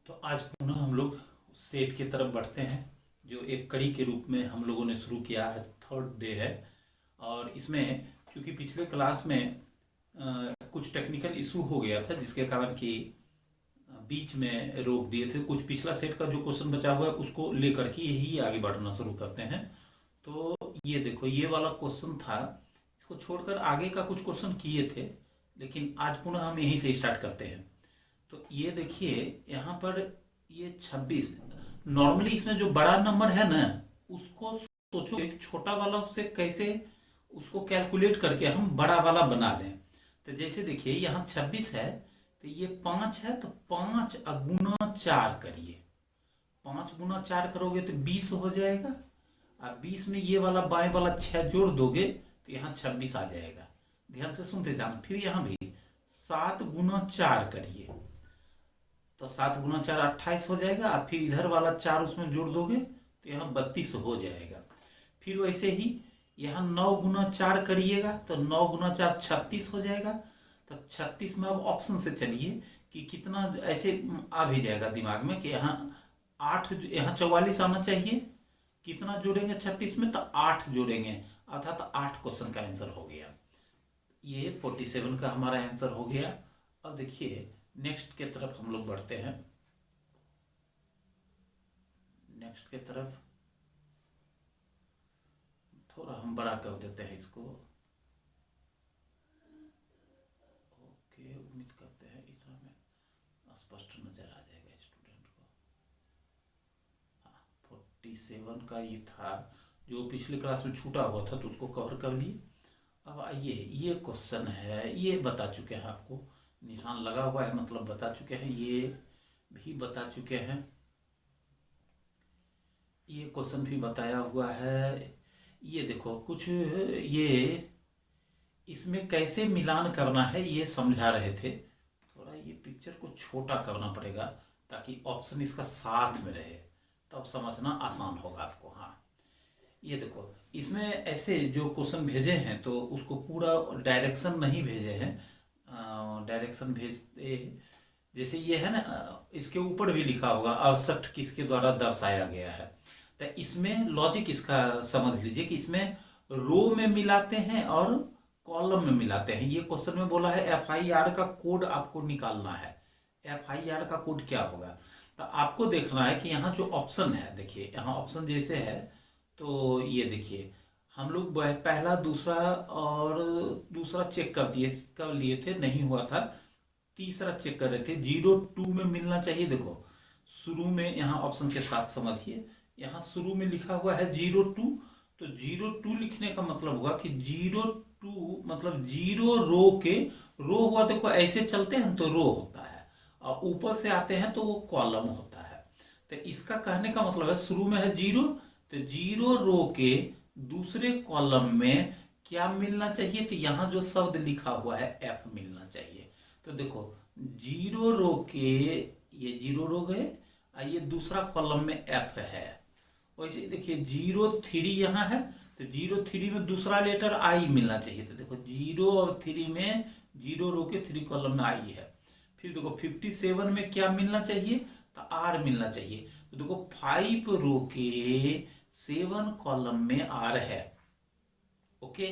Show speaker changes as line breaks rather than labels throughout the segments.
तो आज पुनः हम लोग सेट की तरफ बढ़ते हैं, जो एक कड़ी के रूप में हम लोगों ने शुरू किया। आज थर्ड डे है और इसमें चूंकि पिछले क्लास में कुछ टेक्निकल इशू हो गया था, जिसके कारण कि बीच में रोक दिए थे। कुछ पिछला सेट का जो क्वेश्चन बचा हुआ है उसको लेकर के ही आगे बढ़ना शुरू करते हैं। तो ये देखो, ये वाला क्वेश्चन था, इसको छोड़कर आगे का कुछ क्वेश्चन किए थे, लेकिन आज पुनः हम यहीं से स्टार्ट करते हैं। तो ये देखिए यहाँ पर ये 26। नॉर्मली इसमें जो बड़ा नंबर है ना, उसको सोचो एक छोटा वाला उससे कैसे उसको कैलकुलेट करके हम बड़ा वाला बना दें। तो जैसे देखिए यहाँ 26 है, तो ये 5 है, तो 5 गुना 4 करिए। 5 गुना 4 करोगे तो 20 हो जाएगा। और 20 में ये वाला बाएं वाला 6 जोड़ दोगे तो यहाँ 26 आ जाएगा। ध्यान से सुनते जाना। फिर यहाँ भी 7 गुना 4 करिए, तो 7 गुना 4 28 हो जाएगा। और फिर इधर वाला 4 उसमें जोड़ दोगे तो यहाँ 32 हो जाएगा। फिर वैसे ही यहाँ 9 गुना 4 करिएगा तो 9 गुना 4 36 हो जाएगा। तो 36 में अब ऑप्शन से चलिए कि कितना, ऐसे आ भी जाएगा दिमाग में कि यहाँ 8, यहाँ 44 आना चाहिए। कितना जोड़ेंगे 36 में, तो 8 जोड़ेंगे, अर्थात तो 8 क्वेश्चन का आंसर हो गया। ये 47 का हमारा आंसर हो गया। अब देखिए नेक्स्ट के तरफ हम लोग बढ़ते हैं। नेक्स्ट के तरफ थोड़ा हम बड़ा कर देते हैं इसको। ओके, उम्मीद करते हैं इतना में स्पष्ट नजर आ जाएगा स्टूडेंट को। हाँ, 47 का ये था जो पिछली क्लास में छूटा हुआ था, तो उसको कवर कर लिए। अब आइए, ये क्वेश्चन है, ये बता चुके हैं आपको, निशान लगा हुआ है मतलब बता चुके हैं, ये भी बता चुके हैं, ये क्वेश्चन भी बताया हुआ है। ये देखो कुछ, ये इसमें कैसे मिलान करना है ये समझा रहे थे। थोड़ा ये पिक्चर को छोटा करना पड़ेगा ताकि ऑप्शन इसका साथ में रहे, तब समझना आसान होगा आपको। हाँ, ये देखो इसमें ऐसे जो क्वेश्चन भेजे हैं तो उसको पूरा डायरेक्शन नहीं भेजे हैं। डायरेक्शन भेजते, जैसे ये है ना, इसके ऊपर भी लिखा होगा 68 किसके द्वारा दर्शाया गया है। तो इसमें लॉजिक इसका समझ लीजिए कि इसमें रो में मिलाते हैं और कॉलम में मिलाते हैं। ये क्वेश्चन में बोला है FIR का कोड आपको निकालना है। FIR का कोड क्या होगा, तो आपको देखना है कि यहाँ जो ऑप्शन है, देखिए यहाँ ऑप्शन जैसे है, तो ये देखिए हम लोग पहला दूसरा और दूसरा चेक कर लिए थे, नहीं हुआ था। तीसरा चेक कर रहे थे, 02 में मिलना चाहिए। देखो शुरू में यहाँ ऑप्शन के साथ समझिए, यहाँ शुरू में लिखा हुआ है 02, तो 02 लिखने का मतलब हुआ कि 02 मतलब 0 रो के, रो हुआ देखो ऐसे चलते हैं तो रो होता है, और ऊपर से आते हैं तो वो कॉलम होता है। तो इसका कहने का मतलब है शुरू में है 0, तो 0 रो के दूसरे कॉलम में क्या मिलना चाहिए, तो यहाँ जो शब्द लिखा हुआ है F मिलना चाहिए। तो देखो 0 रो के, ये 0 रो गए और ये दूसरा कॉलम में F है। वैसे ही देखिए 03 यहाँ है, तो 03 में दूसरा लेटर I मिलना चाहिए। तो देखो 0 और 3 में, 0 रो के 3 कॉलम में I है। फिर देखो 57 में क्या मिलना चाहिए, तो R मिलना चाहिए। तो देखो 5 रो के 7 कॉलम में R है। ओके,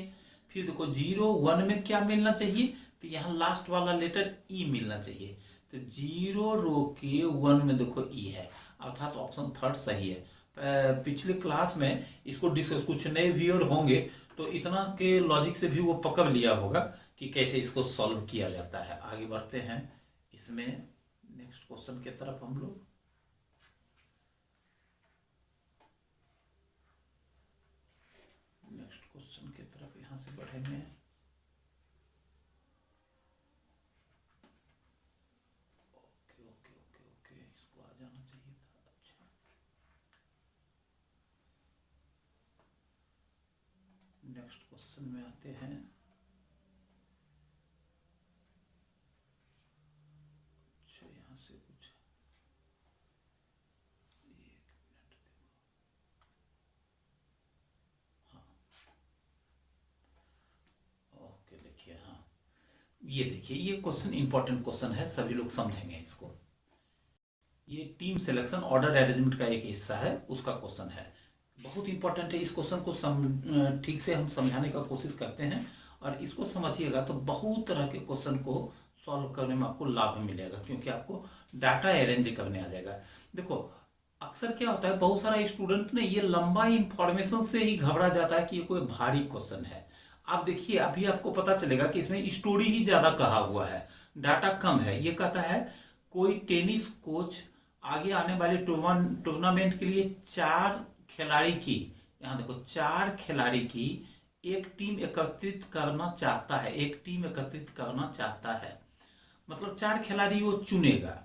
फिर देखो 01 में क्या मिलना चाहिए, तो यहाँ लास्ट वाला लेटर E मिलना चाहिए। तो 0 रो के 1 में देखो E है, अर्थात ऑप्शन थर्ड सही है। पिछले क्लास में इसको डिस्कस, कुछ नए व्यूअर होंगे तो इतना के लॉजिक से भी वो पकड़ लिया होगा कि कैसे इसको सॉल्व किया जाता है। आगे बढ़ते हैं इसमें नेक्स्ट क्वेश्चन के तरफ हम लोग। नेक्स्ट क्वेश्चन की तरफ यहाँ से बढ़ेंगे। ओके ओके ओके ओके, इसको आ जाना चाहिए था। अच्छा, नेक्स्ट क्वेश्चन में आते हैं। अच्छा, यहाँ से कुछ, एक मिनट देखो। हाँ, ओके, देखिए हाँ, ये देखिए ये क्वेश्चन इंपॉर्टेंट क्वेश्चन है, सभी लोग समझेंगे इसको। ये टीम सिलेक्शन ऑर्डर अरेंजमेंट का एक हिस्सा है, उसका क्वेश्चन है। बहुत इंपॉर्टेंट है। इस क्वेश्चन को ठीक से हम समझाने का कोशिश करते हैं, और इसको समझिएगा तो बहुत तरह के क्वेश्चन को सॉल्व करने में आपको लाभ मिलेगा, क्योंकि आपको डाटा अरेंज करने आ जाएगा। देखो अक्सर क्या होता है, बहुत सारा स्टूडेंट ने ये लंबा इंफॉर्मेशन से ही घबरा जाता है कि ये कोई भारी क्वेश्चन है। आप देखिए अभी आपको पता चलेगा कि इसमें स्टोरी ही ज्यादा कहा हुआ है, डाटा कम है। ये कहता है कोई टेनिस कोच आगे आने वाले टूर्नामेंट के लिए 4 खिलाड़ी की, यहाँ देखो 4 खिलाड़ी की एक टीम एकत्रित करना चाहता है, एक टीम एकत्रित करना चाहता है, मतलब 4 खिलाड़ी वो चुनेगा।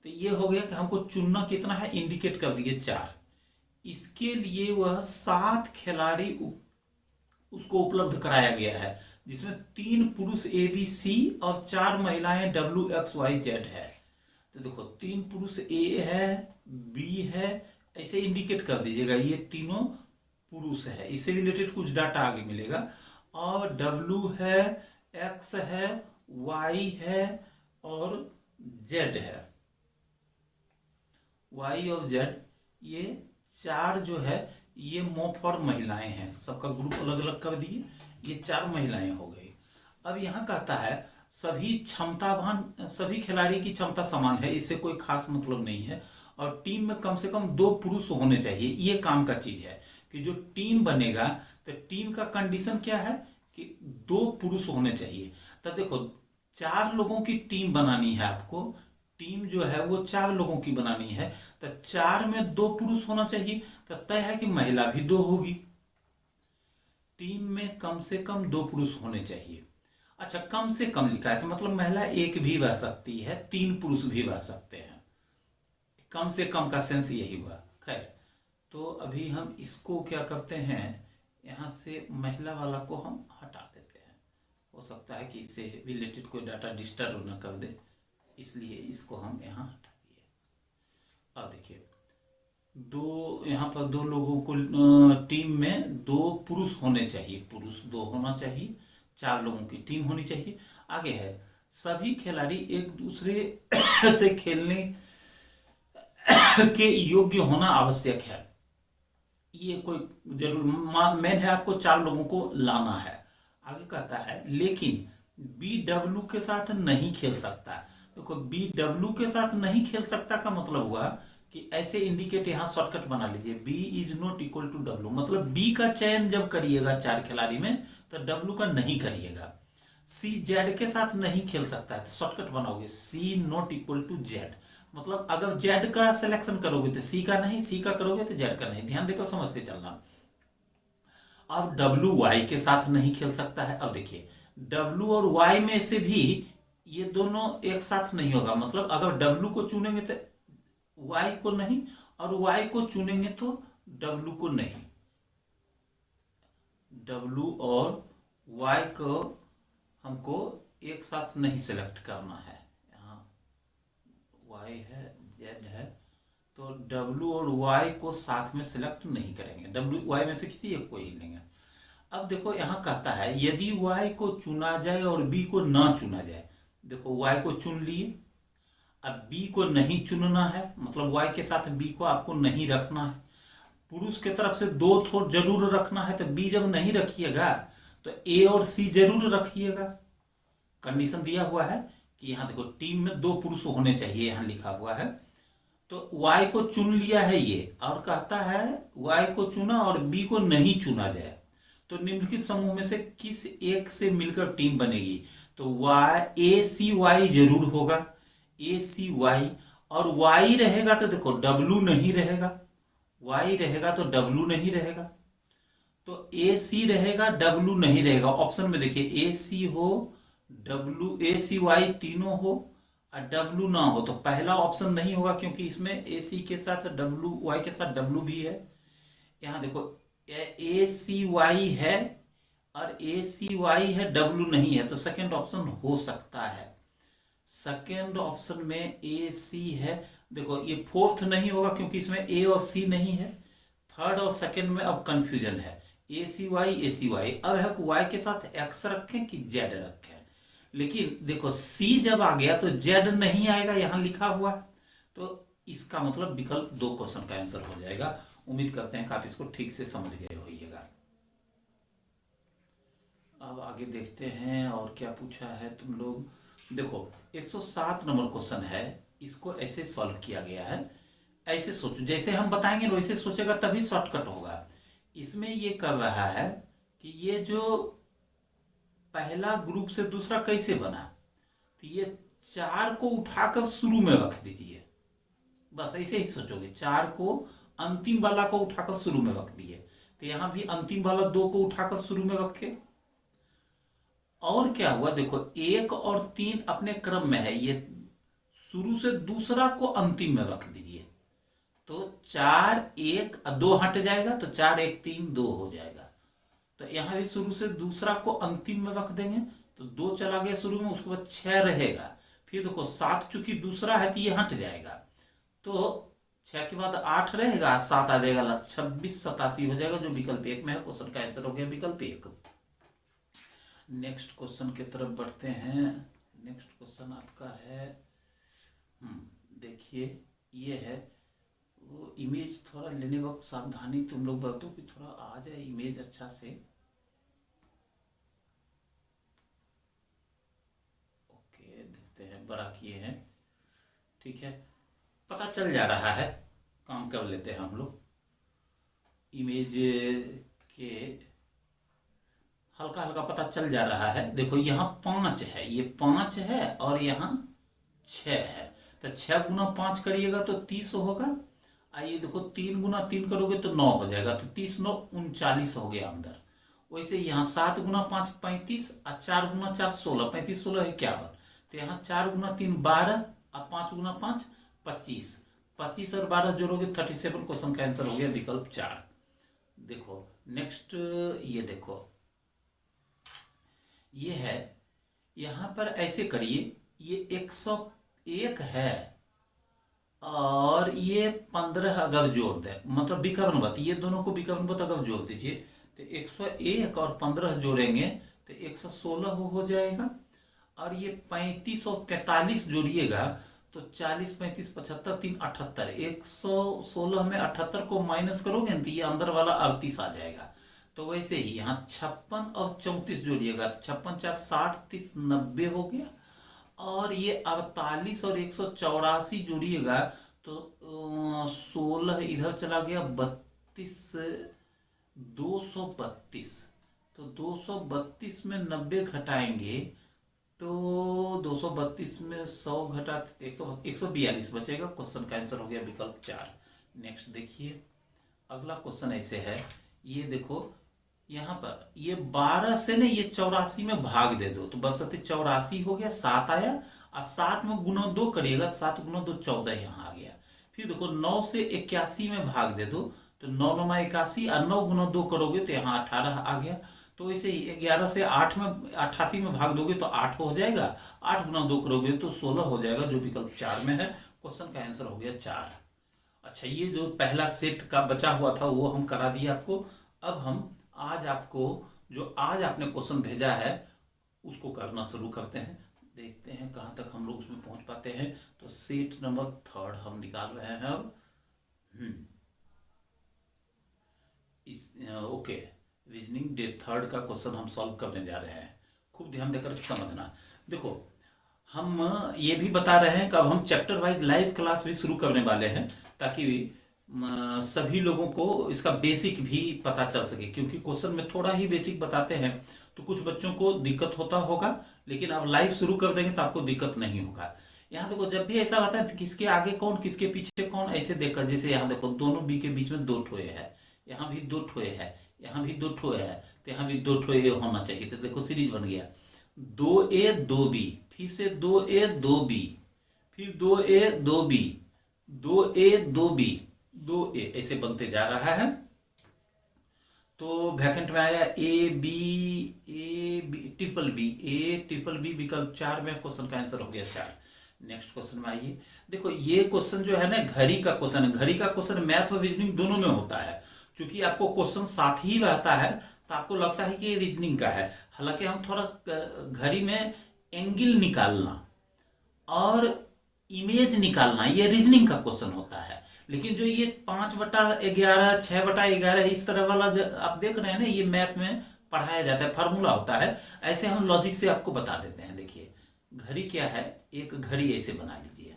तो ये हो गया कि हमको चुनना कितना है, इंडिकेट कर दिए 4। इसके लिए वह 7 खिलाड़ी उसको उपलब्ध कराया गया है, जिसमें 3 पुरुष ABC और 4 महिलाएं WXYZ है। तो देखो 3 पुरुष A है, B है, ऐसे इंडिकेट कर दीजिएगा ये तीनों पुरुष है। इससे रिलेटेड कुछ डाटा आगे मिलेगा। और W है, X है, Y है और Z है। Y और Z ये 4 जो है ये मोफ और महिलाएं हैं, सबका ग्रुप अलग अलग कर दिए, ये 4 महिलाएं हो गई। अब यहाँ कहता है सभी खिलाड़ी की क्षमता समान है, इससे कोई खास मतलब नहीं है, और टीम में कम से कम 2 पुरुष होने चाहिए। ये काम का चीज है कि जो टीम बनेगा तो टीम का कंडीशन क्या है कि 2 पुरुष होने चाहिए। तो देखो 4 लोगों की टीम बनानी है आपको, टीम जो है वो 4 लोगों की बनानी है, तो 4 में 2 पुरुष होना चाहिए। तो तय है कि महिला भी 2 होगी। टीम में कम से कम 2 पुरुष होने चाहिए। अच्छा कम से कम लिखा है तो मतलब महिला 1 भी रह सकती है, 3 पुरुष भी रह सकते हैं। कम से कम का सेंस यही हुआ। खैर तो अभी हम इसको क्या करते हैं, यहाँ से महिला वाला को हम हटा देते हैं। हो सकता है कि इससे रिलेटेड कोई डाटा डिस्टर्ब न कर दे, इसलिए इसको हम यहाँ हटा दिए। अब देखिए यहाँ पर 2 लोगों को टीम में 2 पुरुष होने चाहिए, पुरुष 2 होना चाहिए, 4 लोगों की टीम होनी चाहिए। आगे है सभी खिलाड़ी एक दूसरे से खेलने के योग्य होना आवश्यक है। ये कोई जरूर मेन है, आपको 4 लोगों को लाना है। आगे कहता है लेकिन BW के साथ नहीं खेल सकता। देखो BW के साथ नहीं खेल सकता का मतलब हुआ कि ऐसे इंडिकेट यहाँ शॉर्टकट बना लीजिए, B is not equal to W, मतलब B का चयन जब करिएगा 4 खिलाड़ी में तो W का नहीं करिएगा। C Z के साथ नहीं खेल सकता है तो शॉर्टकट बनाओगे C not equal to Z, मतलब अगर Z का सिलेक्शन करोगे तो C का नहीं, C का करोगे तो Z का नहीं। ध्यान देकर समझते चलना। अब W Y के साथ नहीं खेल सकता है। अब देखिए W और Y में से भी ये दोनों एक साथ नहीं होगा, मतलब अगर W को चुनेंगे तो Y को नहीं, और Y को चुनेंगे तो W को नहीं। W और Y को हमको एक साथ नहीं सिलेक्ट करना है। यहाँ Y है, Z है, तो W और Y को साथ में सिलेक्ट नहीं करेंगे, W Y में से किसी एक को ही लेंगे। अब देखो यहाँ कहता है यदि Y को चुना जाए और B को ना चुना जाए। देखो Y को चुन लिए, अब B को नहीं चुनना है, मतलब Y के साथ B को आपको नहीं रखना है। पुरुष के तरफ से 2 थोड़ जरूर रखना है, तो B जब नहीं रखिएगा तो A और C जरूर रखिएगा। कंडीशन दिया हुआ है कि यहाँ देखो टीम में 2 पुरुष होने चाहिए, यहाँ लिखा हुआ है। तो Y को चुन लिया है ये, और कहता है Y को चुना और B को नहीं चुना जाए तो निम्नलिखित समूह में से किस एक से मिलकर टीम बनेगी। तो ACY जरूर होगा, ACY, और Y रहेगा तो देखो W नहीं रहेगा, Y रहेगा तो W नहीं रहेगा, तो AC रहेगा W नहीं रहेगा। ऑप्शन में देखिए AC हो, ACY तीनों हो और W ना हो तो पहला ऑप्शन नहीं होगा, क्योंकि इसमें AC के साथ Y के साथ W भी है। यहाँ देखो ACY है और ACY है, W नहीं है, तो सेकंड ऑप्शन हो सकता है। सेकंड ऑप्शन में AC है। देखो ये फोर्थ नहीं होगा क्योंकि इसमें A और C नहीं है। थर्ड और सेकंड में अब कंफ्यूजन है, ACY। अब है Y के साथ X रखें कि Z रखें, लेकिन देखो C जब आ गया तो Z नहीं आएगा, यहाँ लिखा हुआ है। तो इसका मतलब विकल्प 2 क्वेश्चन का आंसर हो जाएगा। उम्मीद करते हैं कि आप इसको ठीक से समझ गए होइएगा। अब आगे देखते हैं और क्या पूछा है तुम लोग। देखो 107 नंबर क्वेश्चन है, इसको ऐसे सॉल्व किया गया है। ऐसे सोचो, जैसे हम बताएंगे वैसे सोचेगा तभी शॉर्टकट होगा। इसमें ये कर रहा है कि ये जो पहला ग्रुप से दूसरा कैसे बना, तो ये 4 को उठाकर शुरू में रख दीजिए। बस ऐसे ही सोचोगे, 4 को अंतिम वाला को उठाकर शुरू में रख दिए, तो यहां भी अंतिम वाला 2 को उठाकर शुरू में रखे। और क्या हुआ, देखो 1 और 3 अपने क्रम में है, ये शुरू से दूसरा को अंतिम में रख दीजिए। तो 4 1 2 हट जाएगा, तो 4 1 3 2 हो जाएगा। तो यहां भी शुरू से दूसरा को अंतिम में रख देंगे, तो 2 चला गया शुरू में, उसके बाद 6 रहेगा। फिर देखो 7 चूंकि दूसरा है तो ये हट जाएगा, तो 6 के बाद 8 रहेगा, 7 आ जाएगा, 26 87 हो जाएगा, जो विकल्प 1 में है। क्वेश्चन का आंसर हो गया विकल्प 1। नेक्स्ट क्वेश्चन की तरफ बढ़ते हैं। नेक्स्ट क्वेश्चन आपका है, देखिए ये है, वो इमेज थोड़ा लेने वक्त सावधानी तुम लोग बरतो कि थोड़ा आ जाए इमेज अच्छा से। ओके, देखते हैं, बड़ा किए हैं, ठीक है, पता चल जा रहा है, काम कर लेते हैं हम लोग। इमेज के हल्का हल्का पता चल जा रहा है। देखो यहाँ 5 है, ये 5 है और यहाँ 6 है, तो 6 गुना 5 करिएगा तो 30 होगा। आइए देखो 3 गुना 3 करोगे तो 9 हो जाएगा, तो 30 9 39 हो गया अंदर। वैसे यहाँ 7 गुना 5 35 और 4 गुना 4 16, 35 16 51, तो यहाँ 4 गुना 3 12 और 5 गुना 5 25, 25 और 12 जोड़ोगे 37। क्वेश्चन का आंसर हो गया विकल्प 4। देखो नेक्स्ट, ये देखो ये है, यहां पर ऐसे करिए, ये 101 है और ये 15 अगर जोड़ दे, मतलब विकर्णवत, ये दोनों को विकर्णवत अगर जोड़ दीजिए तो 101 और 15 जोड़ेंगे तो 116 हो जाएगा। और ये 35 और 43 जोड़िएगा तो 40 35 75 3 78, 116 में 78 को माइनस करोगे तो ये अंदर वाला 38 आ जाएगा। तो वैसे ही यहाँ 56 और 34 जोड़िएगा तो 56 4 60 30 90 हो गया। और ये 48 और 184 जोड़िएगा तो 16 इधर चला गया, 32 232, तो 232 में 90 घटाएंगे तो 232 में 100 घटा 142 बचेगा। क्वेश्चन का आंसर हो गया विकल्प 4। नेक्स्ट देखिए, अगला क्वेश्चन ऐसे है, ये देखो यहाँ पर ये 12 से ने ये 84 में भाग दे दो, तो बसते 84 हो गया, 7 आया, और 7 में गुना 2 करिएगा, 7 गुना 2 14 यहाँ आ गया। फिर देखो 9 से 81 में भाग दे दो, तो 9 9 में 81 और 9 गुना 2 करोगे तो यहाँ 18 आ गया। तो वैसे ही 11 से 8 में 88 में भाग दोगे तो 8 हो जाएगा, 8 गुना 2 करोगे तो 16 हो जाएगा, जो विकल्प 4 में है। क्वेश्चन का आंसर हो गया 4। अच्छा, ये जो पहला सेट का बचा हुआ था वो हम करा दिए आपको। अब हम आज आपको जो आज आपने क्वेश्चन भेजा है उसको करना शुरू करते हैं। देखते हैं कहाँ तक हम लोग उसमें पहुंच पाते हैं। तो सेट नंबर 3 हम निकाल रहे हैं अब। ओके, रीजनिंग डे 3 का क्वेश्चन हम सॉल्व करने जा रहे हैं। खूब ध्यान देकर समझना। देखो हम ये भी बता रहे हैं कि अब हम चैप्टर वाइज लाइव क्लास भी शुरू करने वाले हैं, ताकि सभी लोगों को इसका बेसिक भी पता चल सके, क्योंकि क्वेश्चन में थोड़ा ही बेसिक बताते हैं तो कुछ बच्चों को दिक्कत होता होगा, लेकिन अब लाइव शुरू कर देंगे तो आपको दिक्कत नहीं होगा। यहाँ देखो जब भी ऐसा होता है तो किसके आगे कौन किसके पीछे कौन, ऐसे देखकर, जैसे यहाँ देखो दोनों बी के बीच में 2 ठोए है, यहाँ भी 2 ठोए है, यहाँ भी 2 ठोए है, तो यहाँ भी 2 ठोए होना चाहिए। तो देखो सीरीज बन गया 2A 2B, फिर से 2A 2B, फिर 2A 2B, 2A 2B 2A, ऐसे बनते जा रहा है। तो वैकेंट में आया ए बी ट्रिपल बी विकल्प 4 में। क्वेश्चन का आंसर हो गया 4। नेक्स्ट क्वेश्चन में आइए। देखो ये क्वेश्चन जो है ना घड़ी का क्वेश्चन है। घड़ी का क्वेश्चन मैथ और रीजनिंग दोनों में होता है। चूंकि आपको क्वेश्चन साथ ही रहता है तो आपको लगता है कि ये रीजनिंग का है, हालांकि हम थोड़ा घड़ी में एंगल निकालना और इमेज निकालना, ये रीजनिंग का क्वेश्चन होता है। लेकिन जो ये 5/11, 6/11 इस तरह वाला जो आप देख रहे हैं ना, ये मैथ में पढ़ाया जाता है, फार्मूला होता है। ऐसे हम लॉजिक से आपको बता देते हैं। देखिए घड़ी क्या है, एक घड़ी ऐसे बना लीजिए।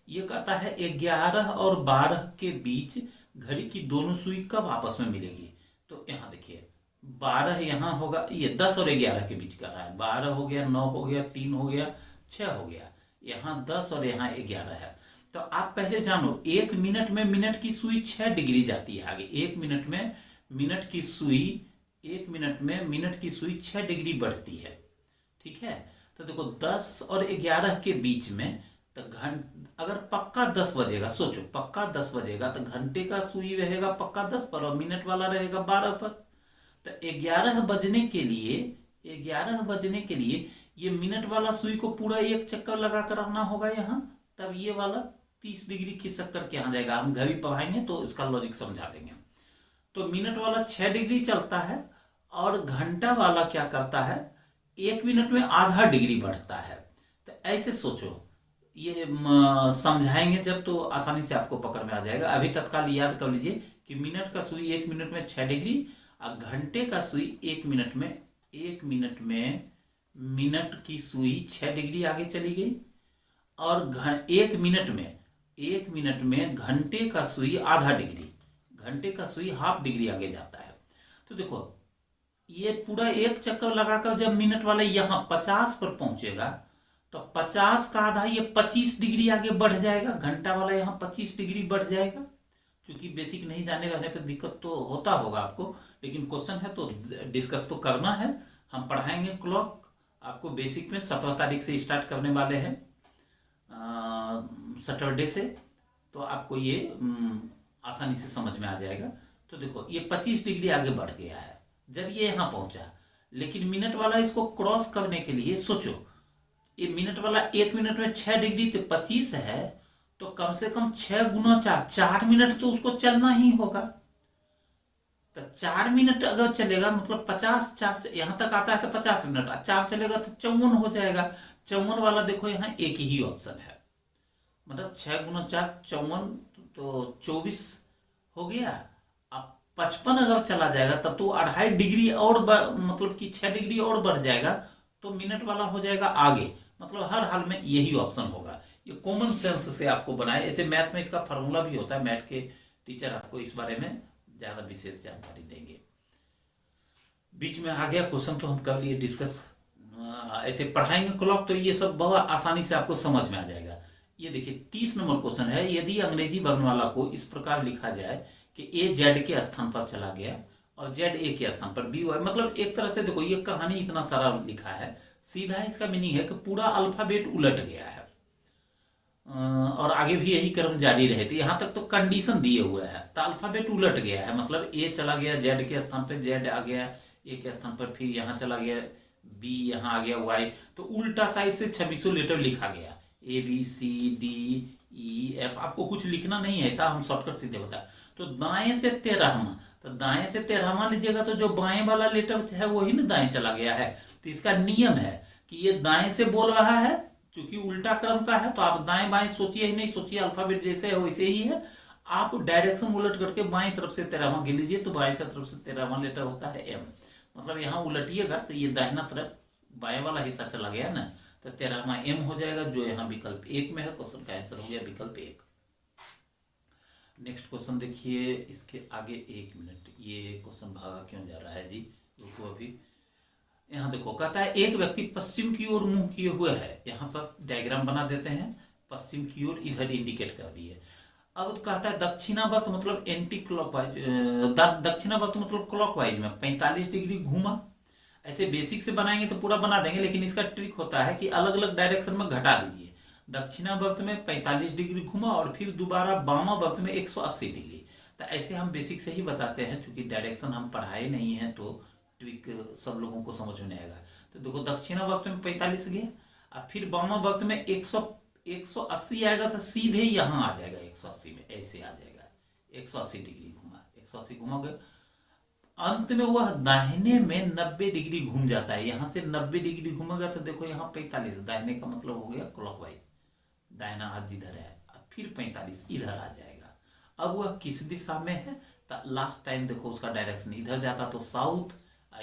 ये कहता है 11 और 12 के बीच घड़ी की दोनों सुई कब आपस में मिलेगी। तो यहाँ देखिए 12 यहाँ होगा, ये 10 और 11 के बीच कर रहा है। 12 हो गया, 9 हो गया, 3 हो गया, 6 हो गया, यहाँ 10 और यहाँ 11 है। तो आप पहले जानो, 1 मिनट में मिनट की सुई 6 डिग्री जाती है आगे। 1 मिनट में मिनट की सुई 1 मिनट में मिनट की सुई 6 डिग्री बढ़ती है। ठीक है, तो देखो 10 और 11 के बीच में, तो अगर पक्का 10 बजेगा, सोचो पक्का 10 बजेगा तो घंटे का सुई रहेगा पक्का 10 पर और मिनट वाला रहेगा 12 पर। तो 11 बजने के लिए ये मिनट वाला सुई को पूरा एक चक्कर लगा कर रखना होगा यहाँ, तब ये वाला 30 डिग्री खिसक करके यहाँ जाएगा। हम घड़ी पढ़ाएंगे तो इसका लॉजिक समझा देंगे। तो मिनट वाला 6 डिग्री चलता है और घंटा वाला क्या करता है, 1 मिनट में आधा डिग्री बढ़ता है। तो ऐसे सोचो, ये समझाएंगे जब तो आसानी से आपको पकड़ में आ जाएगा। अभी तत्काल याद कर लीजिए कि मिनट का सुई 1 मिनट में 6 डिग्री और घंटे का सुई 1 मिनट में मिनट की सुई 6 डिग्री आगे चली गई और 1 मिनट में घंटे का सुई आधा डिग्री, घंटे का सुई हाफ डिग्री आगे जाता है। तो देखो ये पूरा एक चक्कर लगाकर जब मिनट वाला यहाँ 50 पर पहुंचेगा तो 50 का आधा ये 25 डिग्री आगे बढ़ जाएगा। घंटा वाला यहाँ 25 डिग्री बढ़ जाएगा। क्योंकि बेसिक नहीं जाने रहने पर दिक्कत तो होता होगा आपको, लेकिन क्वेश्चन है तो डिस्कस तो करना है। हम पढ़ाएंगे क्लॉक आपको बेसिक में 17 तारीख से स्टार्ट करने वाले हैं, सैटरडे से। तो आपको ये आसानी से समझ में आ जाएगा। तो देखो ये 25 डिग्री आगे बढ़ गया है जब ये यहाँ पहुंचा, लेकिन मिनट वाला इसको क्रॉस करने के लिए सोचो, ये मिनट वाला 1 मिनट में 6 डिग्री तो 25 है, तो कम से कम 6 गुना 4 मिनट तो उसको चलना ही होगा। तो 4 मिनट अगर चलेगा मतलब 50, 4 यहाँ तक आता है तो 50 मिनट, 4 चलेगा तो 54 हो जाएगा। 54 वाला देखो यहाँ एक ही ऑप्शन है, मतलब 6 गुना 4 54, तो 24 हो गया। अब 55 अगर चला जाएगा तब तो 2.5 डिग्री और मतलब कि 6 डिग्री और बढ़ जाएगा, तो मिनट वाला हो जाएगा आगे। मतलब हर हाल में यही ऑप्शन होगा। ये कॉमन सेंस से आपको बनाए, ऐसे मैथ में इसका फार्मूला भी होता है। मैथ के टीचर आपको इस बारे में ज़्यादा विशेष जानकारी देंगे। बीच में आ गया क्वेश्चन तो हम कल ये डिस्कस ऐसे पढ़ाएंगे क्लॉक, तो ये सब बहुत आसानी से आपको समझ में आ जाएगा। ये देखिए 30 नंबर क्वेश्चन है। यदि अंग्रेजी वर्णमाला को इस प्रकार लिखा जाए कि ए जेड के स्थान पर चला गया और जेड ए के स्थान पर बी वाई, मतलब एक तरह से देखो ये कहानी इतना सारा लिखा है, सीधा इसका मीनिंग है कि पूरा अल्फाबेट उलट गया है और आगे भी यही क्रम जारी रहे। तो यहाँ तक तो कंडीशन दिए हुए है, तो अल्फाबेट उलट गया है, मतलब ए चला गया जेड के स्थान पर, जेड आ गया ए के स्थान पर, फिर यहाँ चला गया बी, यहाँ आ गया वाई, तो उल्टा साइड से 2600 लेटर लिखा गया, A B C D E F. आपको कुछ लिखना नहीं है, ऐसा हम शॉर्टकट सीधे बता। तो दाएं से 13वां, तो दाएं से 13वां लीजिएगा तो जो बाएं वाला लेटर है वही ना दाएं चला गया है। तो इसका नियम है कि ये दाएं से बोल रहा है, चूंकि उल्टा क्रम का है तो आप दाएं बाएं सोचिए ही नहीं, सोचिए अल्फाबेट जैसे है वैसे ही है। आप डायरेक्शन उलट करके बाएं तरफ से 13वां गिन लीजिए, तो बाएं तरफ से 13वां लेटर होता है एम। मतलब यहाँ उलटिएगा तो ये दाहिना तरफ बाएं वाला हिस्सा चला गया ना, तो 13वां एम हो जाएगा, जो यहाँ विकल्प 1 में है। क्वेश्चन का आंसर हो गया विकल्प 1। नेक्स्ट क्वेश्चन देखिए, इसके आगे 1 मिनट, ये क्वेश्चन भागा क्यों जा रहा है जी, रुको अभी। यहाँ देखो कहता है एक व्यक्ति पश्चिम की ओर मुंह किए हुए है। यहाँ पर डायग्राम बना देते हैं, पश्चिम की ओर इधर इंडिकेट कर दिए। अब कहता है दक्षिणावर्त मतलब एंटी क्लॉकवाइज, दक्षिणावर्त मतलब क्लॉकवाइज में 45 डिग्री घूमा। ऐसे बेसिक से बनाएंगे तो पूरा बना देंगे, लेकिन इसका ट्रिक होता है कि अलग अलग डायरेक्शन में घटा दीजिए। दक्षिणावर्त में 45 डिग्री घुमा और फिर दोबारा वामावर्त में 180 डिग्री। तो ऐसे हम बेसिक से ही बताते हैं, क्योंकि डायरेक्शन हम पढ़ाए नहीं हैं तो ट्रिक सब लोगों को समझ में नहीं आएगा। तो देखो दक्षिणावर्त में 45 गया और फिर वामावर्त में 180 आएगा, तो सीधे यहाँ आ जाएगा 180 में, ऐसे आ जाएगा 180 डिग्री घुमा, 180 घुमा गया। अंत में वह दाहिने में 90 डिग्री घूम जाता है। यहाँ से 90 डिग्री घूमेगा तो देखो यहाँ 45, दाहिने का मतलब हो गया क्लॉकवाइज, दाहिना हाथ जिधर है, अब फिर 45 इधर आ जाएगा। अब वह किस दिशा में है, तो लास्ट टाइम देखो उसका डायरेक्शन इधर जाता तो साउथ,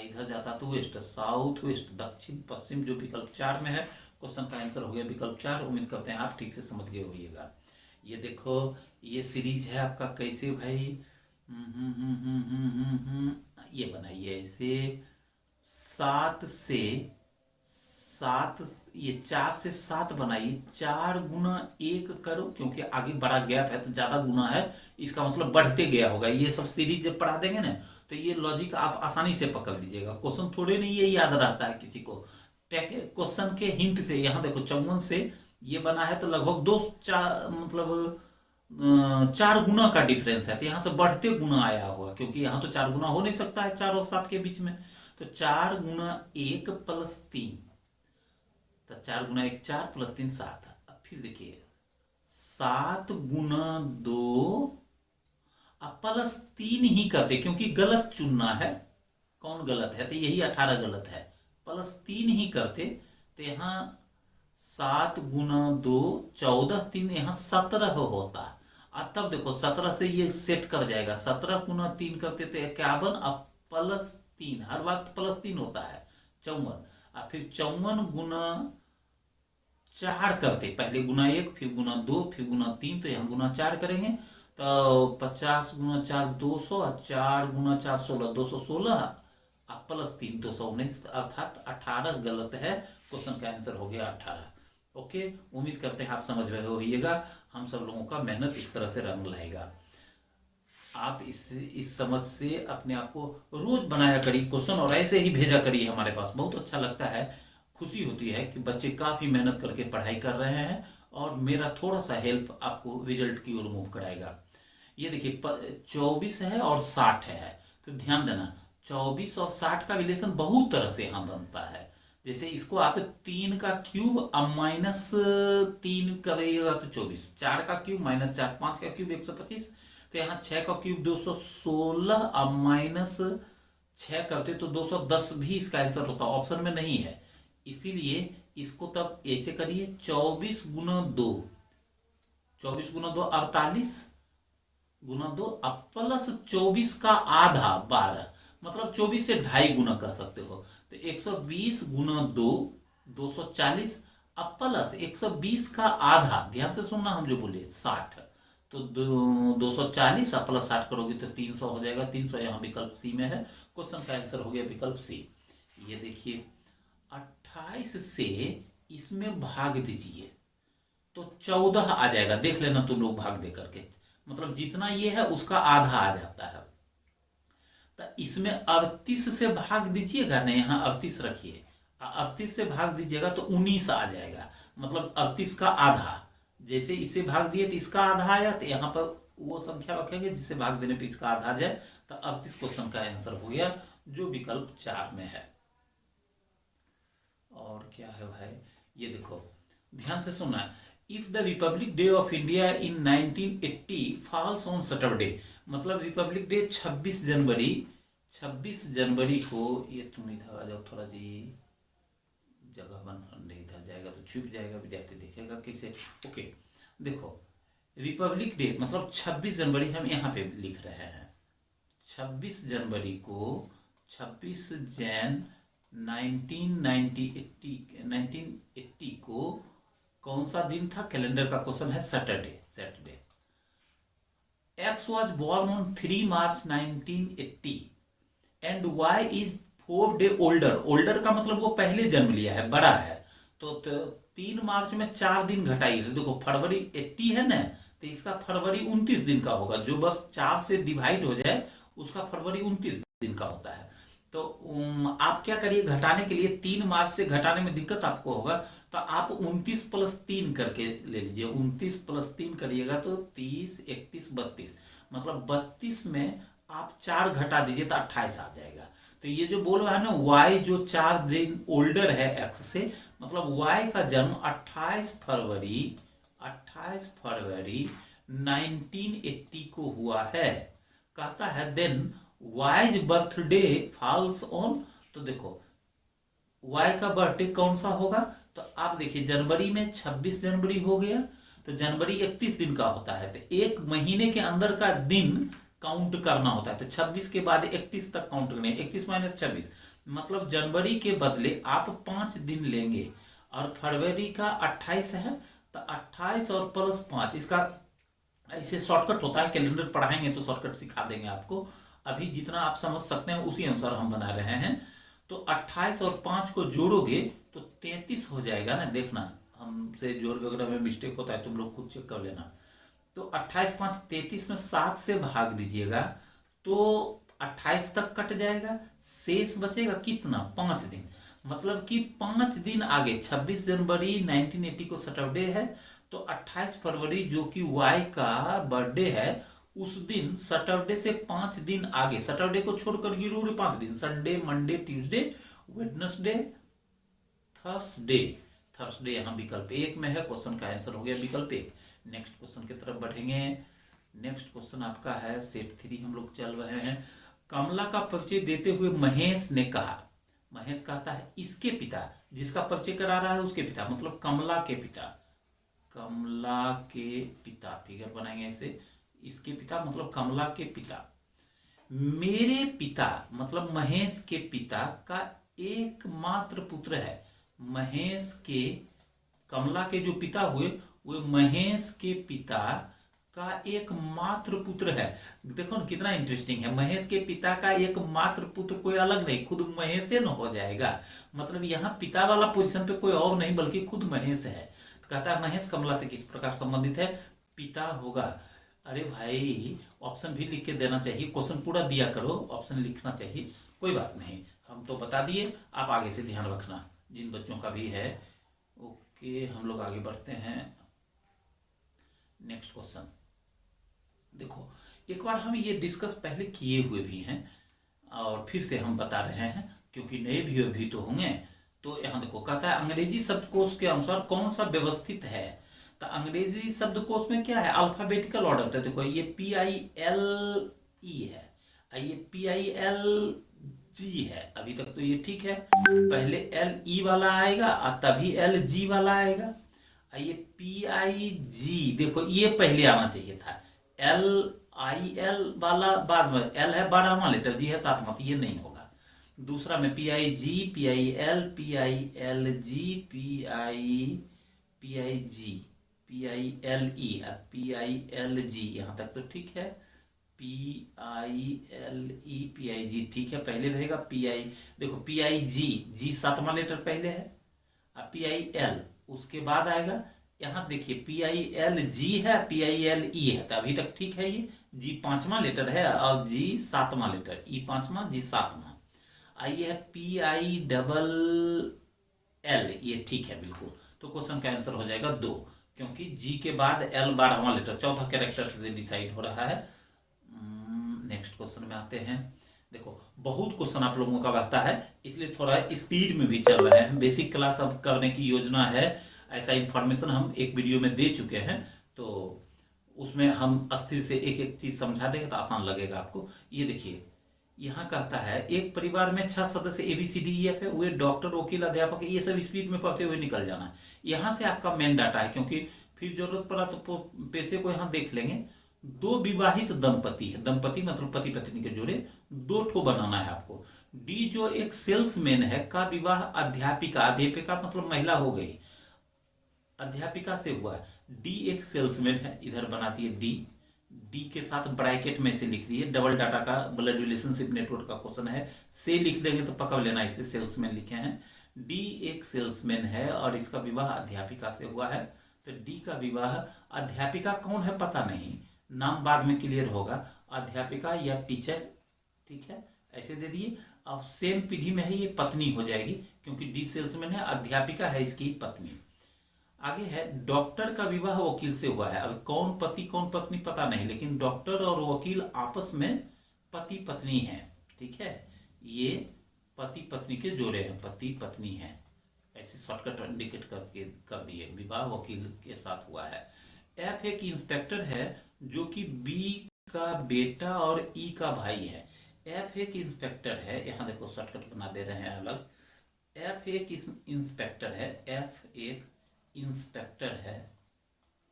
इधर जाता तो वेस्ट, साउथ वेस्ट दक्षिण पश्चिम, जो विकल्प 4 में है। क्वेश्चन का आंसर हो गया विकल्प 4। उम्मीद करते हैं आप ठीक से समझ गए होइएगा। ये देखो ये सीरीज है आपका, कैसे भाई, ये बनाइए ऐसे, 7 ये 4 से 7 बनाइए, 4 गुना 1 करो, क्योंकि आगे बड़ा गैप है तो ज्यादा गुना है, इसका मतलब बढ़ते गया होगा। ये सब सीरीज जब पढ़ा देंगे ना तो ये लॉजिक आप आसानी से पकड़ लीजिएगा। क्वेश्चन थोड़े नहीं ये याद रहता है किसी को, क्वेश्चन के हिंट से। यहाँ देखो 54 से ये बना है तो लगभग 4 मतलब 4 गुना का डिफरेंस है, तो यहाँ से बढ़ते गुना आया हुआ, क्योंकि यहाँ तो 4 गुना हो नहीं सकता है 4 और 7 के बीच में। तो 4 गुना 1 प्लस 3, तो 4 गुना 1 4 प्लस 3 7। अब फिर देखिए 7 गुना 2, अब प्लस 3 ही करते, क्योंकि गलत चुनना है। कौन गलत है, तो यही 18 गलत है, प्लस 3 ही करते। तो यहाँ 7 गुना 2 14, 3 यहाँ 17 होता। और तब देखो 17 से ये सेट कर जाएगा, 17 गुना 3 करते तो 51, अब प्लस 3 हर वक्त प्लस 3 होता है 54। और फिर 54 गुना 4 करते, पहले गुना 1 फिर गुना 2 फिर गुना 3, तो यहाँ गुना 4 करेंगे तो 50 गुना 4 200, 4 गुना 4 16 216, अब प्लस 3 219, अर्थात 18 गलत है। क्वेश्चन का आंसर हो गया 18। ओके, उम्मीद करते हैं आप समझ रहे होइएगा। हम सब लोगों का मेहनत इस तरह से रंग लाएगा। आप इस समझ से अपने आप को रोज बनाया करिए क्वेश्चन, और ऐसे ही भेजा करिए हमारे पास। बहुत अच्छा लगता है, खुशी होती है कि बच्चे काफ़ी मेहनत करके पढ़ाई कर रहे हैं, और मेरा थोड़ा सा हेल्प आपको रिजल्ट की ओर मूव कराएगा। ये देखिए 24 है और 60 है, तो ध्यान देना 24 और 60 का रिलेशन बहुत तरह से यहाँ बनता है। जैसे इसको आप 3 का क्यूब अब -3 करिएगा तो 24, 4 का क्यूब -4, 5 का क्यूब 125, तो यहाँ 6 का क्यूब 216, अब -6 करते तो 210 भी इसका आंसर होता, ऑप्शन में नहीं है। इसीलिए इसको तब ऐसे करिए 24 गुना 2, 24 गुना 2 48 गुना 2, अब प्लस 24 का आधा 12, मतलब 24 से 2.5 गुना कह सकते हो, तो 120 गुना 2 240, अब प्लस 120 का आधा, ध्यान से सुनना हम जो बोले 60, तो 240 अब प्लस 60 करोगे तो 300 हो जाएगा। 300 यहाँ विकल्प सी में है। क्वेश्चन का आंसर हो गया विकल्प सी। ये देखिए 28 से इसमें भाग दीजिए तो 14 आ जाएगा, देख लेना तुम लोग भाग दे करके, मतलब जितना ये है उसका आधा आ जाता है। तो इसमें 38 से भाग दीजिएगा ना, यहाँ 38 रखिए, 38 से भाग दीजिएगा तो 19 आ जाएगा, मतलब 38 का आधा। जैसे इसे भाग दिए तो इसका आधा आया, तो यहाँ पर वो संख्या रखेंगे जिससे भाग देने पे इसका आधा आ जाए, तो 38 क्वेश्चन का आंसर हो गया, जो विकल्प 4 में है। और क्या है भाई, ये देखो ध्यान से सुनना, if the Republic day of India in 1980 falls on Saturday, मतलब रिपब्लिक डे 26 जनवरी को, ये तुम इधर आ जाओ थोड़ा जी, जगह बन नहीं, इधर जाएगा तो छुप जाएगा, विद्यार्थी देखेगा कैसे। ओके देखो रिपब्लिक डे मतलब 26 जनवरी हम यहाँ पे लिख रहे हैं, 26 जनवरी को, 26 जैन 1980 को कौन सा दिन था, कैलेंडर का क्वेश्चन है, Saturday. X was born on 3 March 1980 and Y is 4 day older का मतलब वो पहले जन्म लिया है, बड़ा है, तो 3 मार्च में 4 दिन घटाइए, तो देखो फरवरी 80 है ना, तो इसका फरवरी 29 दिन का होगा, जो बस 4 से डिवाइड हो जाए उसका फरवरी 29 दिन का होता है। तो आप क्या करिए, घटाने के लिए 3 मार्च से घटाने में दिक्कत आपको होगा, तो आप 29 प्लस 3 करके ले लीजिए, 29 प्लस 3 करिएगा तो 30 31 32, मतलब 32 में आप 4 घटा दीजिए तो 28 आ जाएगा। तो ये जो बोल रहा है ना वाई जो 4 दिन ओल्डर है एक्स से, मतलब वाई का जन्म 28 फरवरी 1980 को हुआ है। कहता है then Y's birthday falls on, तो देखो वाई का बर्थडे कौन सा होगा, तो आप देखिए जनवरी में 26 जनवरी हो गया, तो जनवरी 31 दिन का होता है, तो एक महीने के अंदर का दिन काउंट करना होता है। तो 26 के बाद 31 तक काउंट करने, 31 माइनस 26 मतलब जनवरी के बदले आप 5 दिन लेंगे। और फरवरी का 28 है, तो 28 और प्लस 5 इसका ऐसे शॉर्टकट होता है। कैलेंडर पढ़ाएंगे तो शॉर्टकट सिखा देंगे आपको। अभी जितना आप समझ सकते हैं उसी अनुसार हम बना रहे हैं। तो 28 और 5 को जोड़ोगे तो 33 हो जाएगा ना। देखना, हमसे जोड़ वगैरह में मिस्टेक होता है, तुम लोग खुद चेक कर लेना। तो 28 5 33 में 7 से भाग दीजिएगा तो 28 तक कट जाएगा, शेष बचेगा कितना, 5 दिन। मतलब कि 5 दिन आगे 26 जनवरी 1980 को सैटरडे है, तो 28 फरवरी जो कि वाई का बर्थडे है, उस दिन सैटरडे से 5 दिन आगे, सैटरडे को छोड़कर जरूर 5 दिन, Sunday Monday Tuesday Wednesday Thursday, Thursday यहाँ विकल्प 1 में है। क्वेश्चन का आंसर हो गया विकल्प 1। नेक्स्ट क्वेश्चन की तरफ बढ़ेंगे। नेक्स्ट क्वेश्चन आपका है सेट 3 हम लोग चल रहे हैं। कमला का परिचय देते हुए महेश ने कहा, महेश कहता है इसके पिता, जिसका परिचय करा रहा है उसके पिता, मतलब कमला के पिता, कमला के पिता, फिगर बनाएंगे ऐसे, इसके पिता मतलब कमला के पिता, मेरे पिता मतलब महेश के पिता का एकमात्र पुत्र है। महेश के, कमला के जो पिता हुए वो महेश के पिता का एकमात्र पुत्र है। देखो ना कितना इंटरेस्टिंग है, महेश के पिता का एकमात्र पुत्र, कोई अलग नहीं, खुद महेश से न हो जाएगा। मतलब यहाँ पिता वाला पोजीशन पे कोई और नहीं बल्कि खुद महेश है। तो कहता है महेश कमला से किस प्रकार संबंधित है, पिता होगा। अरे भाई ऑप्शन भी लिख के देना चाहिए, क्वेश्चन पूरा दिया करो, ऑप्शन लिखना चाहिए। कोई बात नहीं, हम तो बता दिए, आप आगे से ध्यान रखना जिन बच्चों का भी है। ओके, हम लोग आगे बढ़ते हैं। नेक्स्ट क्वेश्चन देखो, एक बार हम ये डिस्कस पहले किए हुए भी हैं और फिर से हम बता रहे हैं क्योंकि नए भी तो होंगे। तो यहाँ देखो, कहता है अंग्रेजी शब्दकोश के अनुसार कौन सा व्यवस्थित है। तो अंग्रेजी शब्दकोश में क्या है, अल्फाबेटिकल ऑर्डर। तो देखो ये PILE है, ये PILG है, अभी तक तो ये ठीक है। पहले LE वाला आएगा और तभी LG वाला आएगा। ये PIG देखो ये पहले आना चाहिए था, LIL वाला बाद में, L है 12वां लेटर, G है 7वां, ये नहीं होगा। दूसरा में PIG PIL PILG PIG PILE PILG, यहाँ तक तो ठीक है। PILE PIG ठीक है, पहले रहेगा PI। देखो PIG, G 7वां लेटर पहले है, अब PIL उसके बाद आएगा। यहाँ देखिए PILG है PILE है, तो अभी तक ठीक है। ये G 5वां लेटर है और G 7वां लेटर, E 5वां G 7वां। ये है PILL, ये ठीक है बिल्कुल। तो क्वेश्चन का आंसर हो जाएगा 2, क्योंकि G के बाद L 12वां लेटर, चौथा कैरेक्टर से डिसाइड हो रहा है। नेक्स्ट क्वेश्चन में आते हैं। देखो बहुत क्वेश्चन आप लोगों का रहता है, इसलिए थोड़ा स्पीड में भी चल रहे हैं। बेसिक क्लास अब करने की योजना है, ऐसा इंफॉर्मेशन हम एक वीडियो में दे चुके हैं, तो उसमें हम अस्थिर से एक एक चीज समझा देंगे तो आसान लगेगा आपको। ये देखिए यहाँ कहता है एक परिवार में 6 सदस्य ABCDEF है, वे डॉक्टर वकील अध्यापक है, ये सब स्पीड में पढ़ते हुए निकल जाना। यहाँ से आपका मेन डाटा है, क्योंकि फिर जरूरत पड़ा तो पैसे को यहाँ देख लेंगे। 2 विवाहित दंपति है, दंपति मतलब पति पत्नी के जोड़े, 2 ठो बनाना है आपको। D जो एक सेल्समैन है का विवाह अध्यापिका, अध्यापिका मतलब महिला हो गई, अध्यापिका से हुआ। D एक सेल्समैन है, इधर बना दिए D के साथ ब्रैकेट में से लिख दिए, डबल डाटा का ब्लड रिलेशनशिप नेटवर्क का क्वेश्चन है, से लिख देंगे तो पकड़ लेना, इसे सेल्समैन लिखे हैं। D एक सेल्समैन है और इसका विवाह अध्यापिका से हुआ है। तो D का विवाह, अध्यापिका कौन है पता नहीं, नाम बाद में क्लियर होगा, अध्यापिका या टीचर, ठीक है, ऐसे दे दिए। अब सेम पीढ़ी में है, ये पत्नी हो जाएगी क्योंकि D सेल्समैन है, अध्यापिका है इसकी पत्नी। आगे है डॉक्टर का विवाह वकील से हुआ है। अब कौन पति कौन पत्नी पता नहीं, लेकिन डॉक्टर और वकील आपस में पति पत्नी हैं, ठीक है, ये पति पत्नी के जोड़े हैं, पति पत्नी हैं, ऐसे शॉर्टकट इंडिकेट कर दिए, विवाह वकील के साथ हुआ है। F एक इंस्पेक्टर है जो कि B का बेटा और E का भाई है। F एक इंस्पेक्टर है, यहाँ देखो शॉर्टकट बना दे रहे हैं अलग। F एक इंस्पेक्टर है, F एक इंस्पेक्टर है,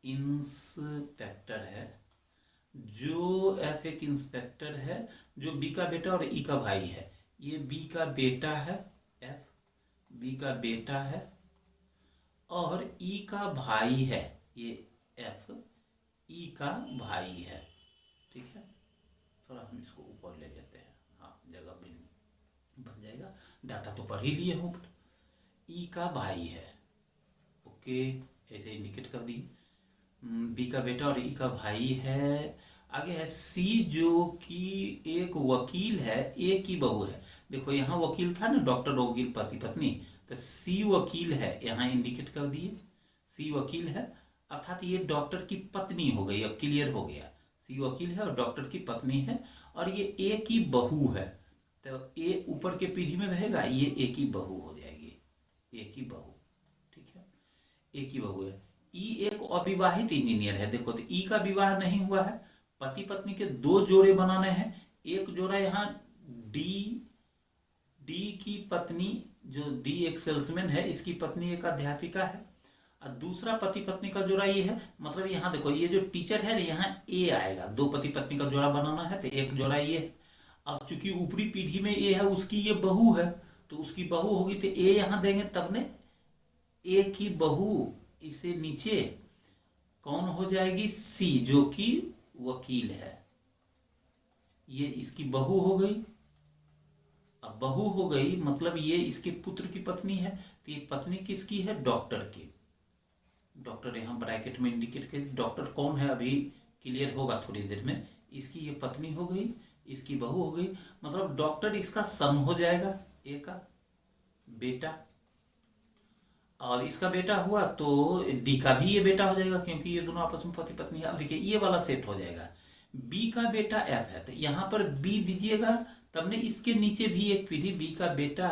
इंस्पेक्टर है, जो एफ एक इंस्पेक्टर है, जो बी का बेटा और ई का भाई है। ये बी का बेटा है, एफ बी का बेटा है और ई का भाई है, ये एफ ई का भाई है। ठीक है, थोड़ा हम इसको ऊपर ले लेते हैं, हाँ जगह भी बन जाएगा। डाटा तो पढ़ ही लिए हूँ, ई का भाई है। ओके, ऐसे इंडिकेट कर दी। बी का बेटा और ई का भाई है। आगे है सी, जो कि एक वकील है, ए की बहू है। देखो यहाँ वकील था ना, डॉक्टर वकील पति पत्नी, तो सी वकील है, यहाँ इंडिकेट कर दिए सी वकील है, अर्थात ये डॉक्टर की पत्नी हो गई। अब क्लियर हो गया, सी वकील है और डॉक्टर की पत्नी है और ये ए की बहू है। तो ए ऊपर के पीढ़ी में रहेगा, ये ए की बहू हो जाएगी, ए की बहू। ठीक है, ए की बहू है। ई एक अविवाहित इंजीनियर है। देखो तो ई का विवाह नहीं हुआ है, पति पत्नी के दो जोड़े बनाने हैं। एक जोड़ा यहाँ डी डी की पत्नी, जो डी एक सेल्समैन है, इसकी पत्नी एक अध्यापिका है, और दूसरा पति पत्नी का जोड़ा ये है। मतलब यहाँ देखो, ये जो टीचर है यहाँ ए आएगा, दो पति पत्नी का जोड़ा बनाना है तो एक जोड़ा ये है। अब चूंकि ऊपरी पीढ़ी में ए है, उसकी ये बहू है, तो उसकी बहू होगी तो ए यहाँ देंगे, तब ने ए की बहू, इसे नीचे कौन हो जाएगी, सी, जो कि वकील है। ये इसकी बहू हो गई। अब बहू हो गई मतलब ये इसके पुत्र की पत्नी है, तो ये पत्नी किसकी है, डॉक्टर की। डॉक्टर यहाँ ब्रैकेट में इंडिकेट कर, डॉक्टर कौन है अभी क्लियर होगा थोड़ी देर में। इसकी ये पत्नी हो गई, इसकी बहू हो गई, मतलब डॉक्टर इसका सन हो जाएगा, ए का बेटा, और इसका बेटा हुआ तो डी का भी ये बेटा हो जाएगा, क्योंकि ये दोनों आपस में पति पत्नी है। अब देखिए ये वाला सेट हो जाएगा। बी का बेटा एफ है, तो यहाँ पर बी दीजिएगा, तब ने इसके नीचे भी एक पीढ़ी, बी का बेटा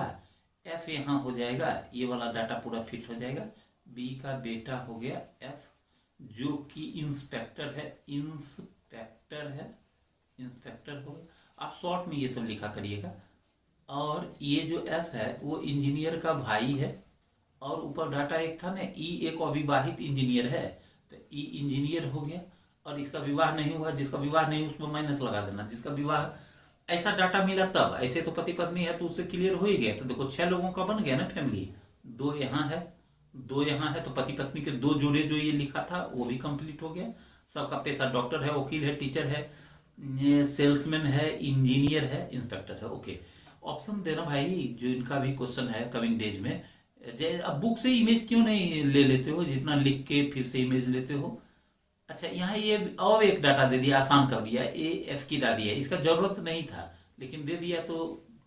एफ यहाँ हो जाएगा, ये वाला डाटा पूरा फिट हो जाएगा। बी का बेटा हो गया एफ, जो कि इंस्पेक्टर है, इंस्पेक्टर है, इंस्पेक्टर हो गया। आप शॉर्ट में ये सब लिखा करिएगा। और ये जो एफ है वो इंजीनियर का भाई है, और ऊपर डाटा एक था ना, ई एक अविवाहित इंजीनियर है, तो ई इंजीनियर हो गया। और इसका विवाह नहीं हुआ, जिसका विवाह नहीं उसमें माइनस लगा देना, जिसका विवाह, ऐसा डाटा मिला तब। ऐसे तो पति पत्नी है तो उससे क्लियर हो ही गया। तो देखो 6 लोगों का बन गया ना फैमिली, 2 यहाँ है, 2 यहाँ है, तो पति पत्नी के 2 जोड़े जो ये लिखा था वो भी कंप्लीट हो गया। सबका पेशा डॉक्टर है, वकील है, टीचर है, सेल्समैन है, इंजीनियर है, इंस्पेक्टर है। ओके, ऑप्शन देना भाई, जो इनका भी क्वेश्चन है कमिंग डेज में। अब बुक से इमेज क्यों नहीं ले लेते हो, जितना लिख के फिर से इमेज लेते हो। अच्छा, यहाँ ये और एक डाटा दे दिया, आसान कर दिया, ए एफ की दादी है, इसका जरूरत नहीं था लेकिन दे दिया तो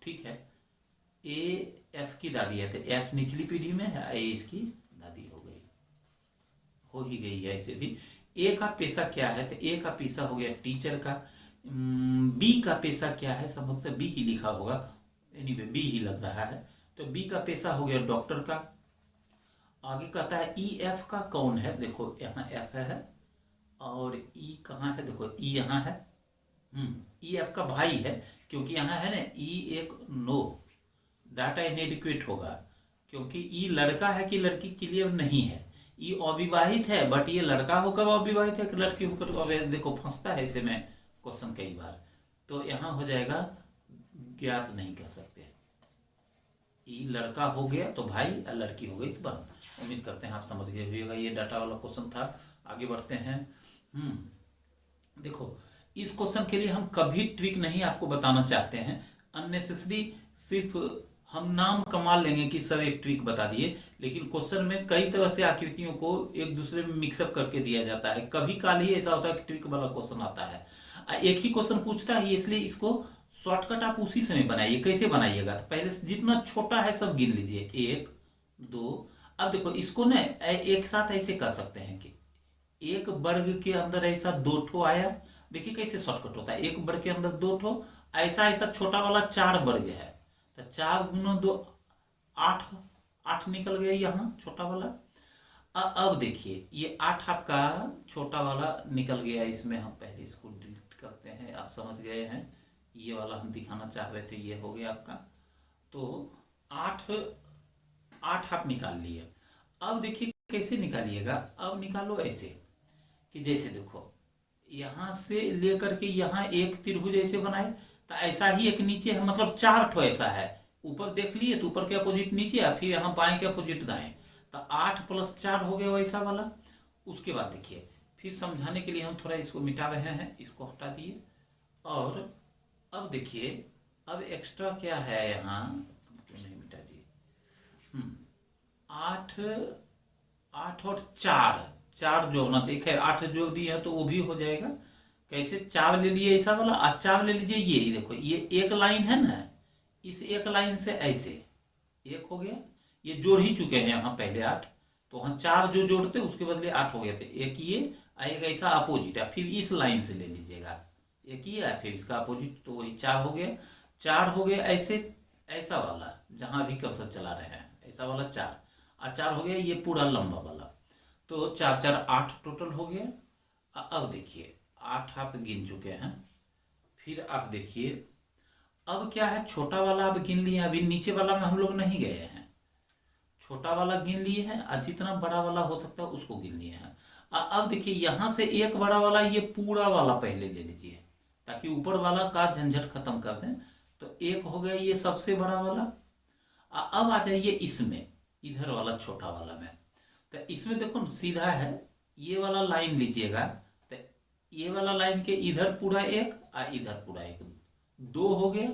ठीक है। ए एफ की दादी है, तो एफ निचली पीढ़ी में है, ए इसकी दादी हो गई, हो ही गई है ऐसे भी। ए का पेशा क्या है, तो ए का पेशा हो गया टीचर का। बी का पेशा क्या है, संभवतः बी ही लिखा होगा, एनीवे बी ही लग रहा है, तो बी का पेशा हो गया डॉक्टर का। आगे कहता है ई एफ का कौन है, देखो यहाँ एफ है और ई कहाँ है, देखो ई यहाँ है। ई एफ का भाई है, क्योंकि यहाँ है ना ई एक नो, डाटा इनएडिक्वेट होगा, क्योंकि ई लड़का है कि लड़की क्लियर नहीं है। ई अविवाहित है, बट ये लड़का होकर अविवाहित है कि लड़की होकर, देखो फंसता है ऐसे में क्वेश्चन कई बार, तो यहाँ हो जाएगा ज्ञात नहीं कर सकते। ई लड़का हो गया तो भाई, और लड़की हो गई तो बहन। उम्मीद करते हैं आप समझ गए होइएगा, ये डाटा वाला क्वेश्चन था। आगे बढ़ते हैं। देखो इस क्वेश्चन के लिए हम कभी ट्रिक नहीं आपको बताना चाहते हैं, अननेसेसरी सिर्फ हम नाम कमा लेंगे कि सर एक ट्रिक बता दिए, लेकिन क्वेश्चन में कई तरह से आकृतियों को एक दूसरे में मिक्सअप करके दिया जाता है। कभी काल ही ऐसा होता है कि ट्रिक वाला क्वेश्चन आता है, एक ही क्वेश्चन पूछता है, इसलिए इसको शॉर्टकट आप उसी समय बनाइए। कैसे बनाइएगा, तो पहले जितना छोटा है सब गिन लीजिए, 1 2। अब देखो इसको ना एक साथ ऐसे कर सकते हैं कि एक वर्ग के अंदर ऐसा 2 ठो आया, देखिए कैसे शॉर्टकट होता है, एक वर्ग के अंदर 2 ठो, ऐसा ऐसा छोटा वाला 4 वर्ग है, तो 4 गुना 2 8, 8 निकल गया यहाँ छोटा वाला। अब देखिए ये 8 आपका छोटा वाला निकल गया, इसमें हम पहले इसको डिलीट करते हैं, आप समझ गए हैं, ये वाला हम दिखाना चाह रहे थे, ये हो गया आपका। तो 8 8 आप निकाल लिए। अब देखिए कैसे निकालिएगा, अब निकालो ऐसे, कि जैसे देखो यहाँ से लेकर के यहाँ एक त्रिभुज ऐसे बनाए, तो ऐसा ही एक नीचे है, मतलब चार ठो ऐसा है। ऊपर देख लिए तो ऊपर के अपोजिट नीचे है, फिर यहाँ बाएं के अपोजिट दाएं, तो 8 + 4 हो गया वैसा वाला। उसके बाद देखिए फिर समझाने के लिए हम थोड़ा इसको मिटा रहे हैं, इसको हटा दिए। और अब देखिए अब एक्स्ट्रा क्या है यहाँ, क्यों नहीं मिटा दिए। 8 8 और 4, 4 जो होना चाहिए, खैर 8 जो दिए हैं तो वो भी हो जाएगा। कैसे, 4 ले लिए ऐसा वाला, आज 4 ले लीजिए, ये देखो ये एक लाइन है ना, इस एक लाइन से ऐसे एक हो गया, ये जोड़ ही चुके हैं यहाँ पहले 8, तो हम 4 जो जोड़ते उसके बदले 8 हो गए थे। एक ये आएगा ऐसा अपोजिट है, फिर इस लाइन से ले लीजिएगा, एक ही है फिर इसका अपोजिट, तो वही 4 हो गया। 4 हो गया ऐसे, ऐसा वाला जहां भी कर्सर चला रहे हैं ऐसा वाला 4, और 4 हो गया ये पूरा लंबा वाला, तो 4 4 8 टोटल हो गया। अब देखिए 8 आप गिन चुके हैं, फिर आप देखिए अब क्या है, छोटा वाला आप गिन लिए, अभी नीचे वाला में हम लोग नहीं गए हैं, छोटा वाला गिन लिए हैं और जितना बड़ा वाला हो सकता है उसको गिन लिए हैं। अब देखिए यहाँ से एक बड़ा वाला, ये पूरा वाला पहले ले लीजिए ताकि ऊपर वाला का झंझट खत्म कर दें। तो एक हो गया ये सबसे बड़ा वाला। अब आ जाइए इसमें, इधर वाला छोटा वाला में, तो इसमें देखो सीधा है, ये वाला लाइन लीजिएगा, तो ये वाला लाइन के इधर पूरा एक और इधर पूरा एक, 2 हो गया,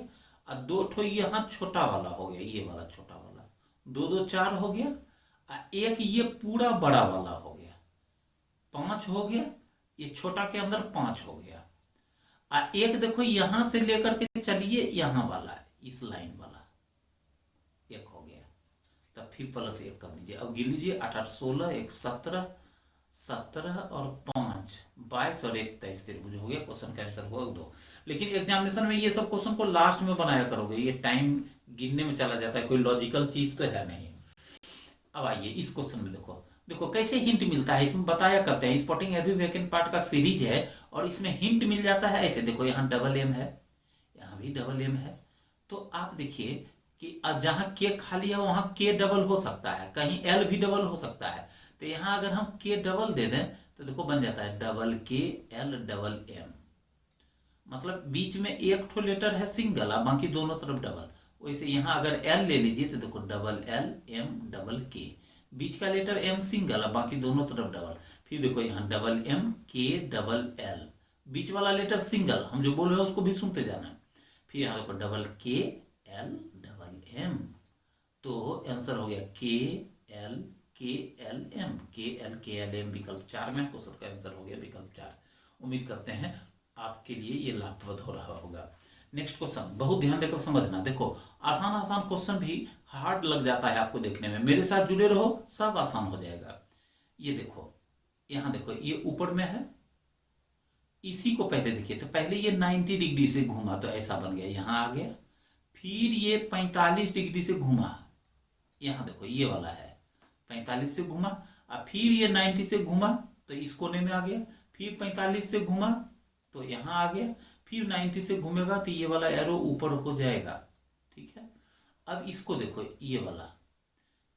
और 2 ठो यहाँ छोटा वाला हो गया, ये वाला छोटा वाला, 2 2 4 हो गया, और एक ये पूरा बड़ा वाला हो गया, 5 हो गया, ये छोटा के अंदर 5 हो गया। एक देखो यहां से लेकर के चलिए यहाँ वाला, इस लाइन वाला एक हो गया, तब फिर +1 कर दीजिए। अब गिन लीजिए 8 8 16, 1 17, 17 और 5 22 और 1 23 त्रिभुज हो गया। क्वेश्चन का आंसर हुआ 2। लेकिन एग्जामिनेशन में ये सब क्वेश्चन को लास्ट में बनाया करोगे, ये टाइम गिनने में चला जाता है, कोई लॉजिकल चीज तो है नहीं। अब आइए इस क्वेश्चन में देखो, देखो कैसे हिंट मिलता है, इसमें बताया करते हैं, स्पॉटिंग एवरी वेकेंट पार्ट का सीरीज है और इसमें हिंट मिल जाता है ऐसे। देखो यहाँ डबल M है, यहाँ भी डबल M है, तो आप देखिए कि जहाँ के खाली है वहाँ के डबल हो सकता है, कहीं L भी डबल हो सकता है, तो यहाँ अगर हम के डबल दे दें तो देखो बन जाता है KL M, मतलब बीच में एक ठो लेटर है सिंगल और बाकी दोनों तरफ डबल। वैसे यहाँ अगर L ले लीजिए तो देखो LL M K, बीच का लेटर M सिंगल और बाकी दोनों तरफ डबल। फिर देखो यहाँ M KL, बीच वाला लेटर सिंगल, हम जो बोल रहे हैं उसको भी सुनते जाना है। फिर यहाँ देखो KL M, तो आंसर हो गया KL M, विकल्प 4 में क्वेश्चन का आंसर हो गया विकल्प 4। उम्मीद करते हैं आपके लिए ये लाभप्रद हो रहा होगा। नेक्स्ट क्वेश्चन बहुत ध्यान देकर समझना। देखो आसान आसान क्वेश्चन भी हार्ड लग जाता है आपको देखने में, मेरे साथ जुड़े रहो सब आसान हो जाएगा। ये देखो यहाँ देखो ये ऊपर में है, इसी को पहले देखिए, तो पहले ये 90 डिग्री से घूमा तो ऐसा बन गया, यहाँ आ गया, फिर ये 45 डिग्री से घूमा, यहाँ देखो ये वाला है 45 से घूमा, और फिर ये 90 से घूमा तो इस कोने में आ गया, फिर 45 से घूमा तो यहाँ आ गया, फिर 90 से घूमेगा तो ये वाला एरो ऊपर हो जाएगा, ठीक है। अब इसको देखो ये वाला,